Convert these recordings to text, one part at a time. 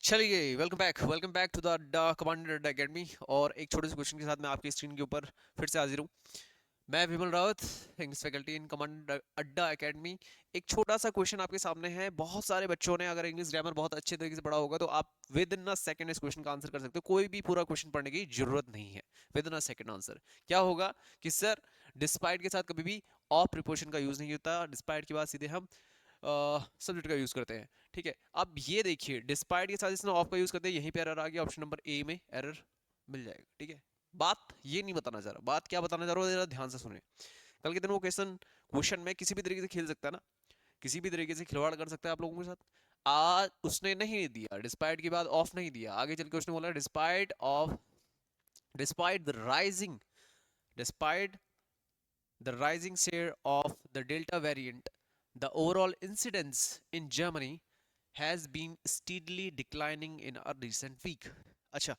चलिए, welcome back to the अड्डा commander Adda academy. और एक छोटे से क्वेश्चन के साथ मैं आपकी स्क्रीन के ऊपर फिर से हाजिर हूँ। मैं Vimal Rawat, English faculty in commander Adda academy. एक छोटा सा क्वेश्चन आपके सामने है। बहुत सारे बच्चों ने अगर इंग्लिश ग्रामर बहुत अच्छे तरीके से पढ़ा होगा तो आप विद इन अ सेकंड इस क्वेश्चन का आंसर कर सकते हो। कोई भी पूरा क्वेश्चन पढ़ने की जरूरत नहीं है, with in a second answer क्या होगा कि सर डिस्पाइट के साथ कभी भी ऑफ प्रिपोजिशन का यूज नहीं होता। डिस्पाइट के बाद सीधे हम सब्जेक्ट का यूज करते हैं। ठीक है, अब ये देखिए डिस्पाइट के साथ इसने ऑफ का यूज करते हैं, यहीं पे एरर आ गया, ऑप्शन नंबर ए में एरर मिल जाएगा। ठीक है, बात ये नहीं बताना चाह रहा, बात क्या बताना चाह रहा हूँ जरा ध्यान से सुने। कल के दिन वो क्वेश्चन में किसी भी तरीके से खेल सकता है ना, किसी भी तरीके से खिलवाड़ कर सकता है आप लोगों के साथ। आज उसने नहीं दिया, डिस्पाइट के बाद ऑफ नहीं दिया, आगे चल के उसने बोला despite the rising despite the rising share of the Delta variant, the overall incidence in Germany has been steadily declining in a recent week. अच्छा,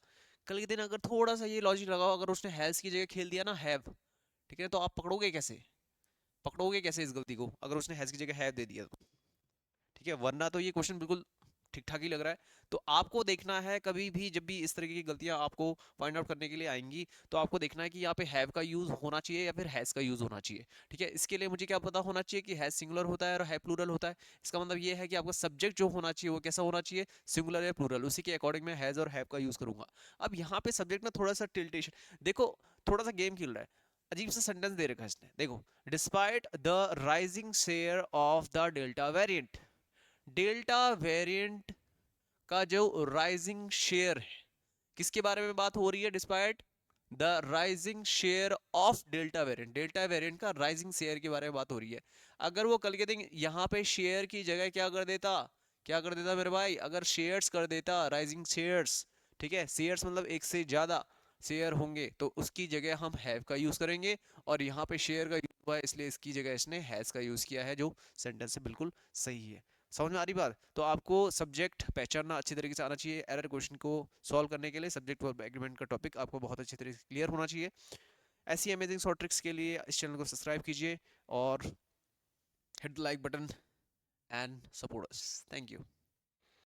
कल के दिन अगर थोड़ा सा ये लॉजिक लगाओ, अगर उसने हैज की जगह खेल दिया ना हैव, ठीक है, तो आप पकड़ोगे कैसे इस गलती को, अगर उसने हैज की जगह हैव दे दिया तो। ठीक है, वरना तो ये क्वेश्चन बिल्कुल ठीक ठाक ही लग रहा है। तो आपको देखना है, कभी भी जब भी इस तरीके की गलतियां आपको फाइंड आउट करने के लिए आएंगी, तो आपको देखना है कि यहाँ पे हैव का यूज होना चाहिए या फिर हैज का यूज होना चाहिए। ठीक है, इसके लिए मुझे क्या पता होना चाहिए कि हैज सिंगुलर होता है और हैव प्लूरल होता है। इसका मतलब ये है कि आपका सब्जेक्ट जो होना चाहिए वो कैसा होना चाहिए, सिंगुलर या प्लूरल, उसी के अकॉर्डिंग मैं हैज और हैव का यूज करूंगा। अब यहाँ पे सब्जेक्ट में थोड़ा सा टिल्टेशन देखो, थोड़ा सा गेम खेल रहा है। अजीब सा सेंटेंस दे रखा है इसने, देखो, despite the rising share of the delta variant. Delta variant का जो राइजिंग शेयर है, किसके बारे में बात हो रही है, despite the rising share of delta variant का राइजिंग शेयर के बारे में बात हो रही है। अगर वो कल के दिन यहां पे शेयर की जगह क्या कर देता मेरे भाई, अगर शेयर्स कर देता, राइजिंग शेयर्स, ठीक है, शेयर्स मतलब एक से ज्यादा शेयर होंगे, तो उसकी जगह हम हैव का यूज करेंगे। और यहाँ पे शेयर का यूज हुआ है, इसलिए इसकी जगह इसने हैज का यूज किया है, जो सेंटेंस से बिल्कुल सही है। समझ में आ रही बात? तो आपको सब्जेक्ट पहचानना अच्छी तरीके से आना चाहिए। एरर क्वेश्चन को सॉल्व करने के लिए सब्जेक्ट वर्ब एग्रीमेंट का टॉपिक आपको बहुत अच्छी तरीके से क्लियर होना चाहिए। ऐसी अमेजिंग शॉर्ट ट्रिक्स के लिए इस चैनल को सब्सक्राइब कीजिए और hit the like button and support us. Thank you.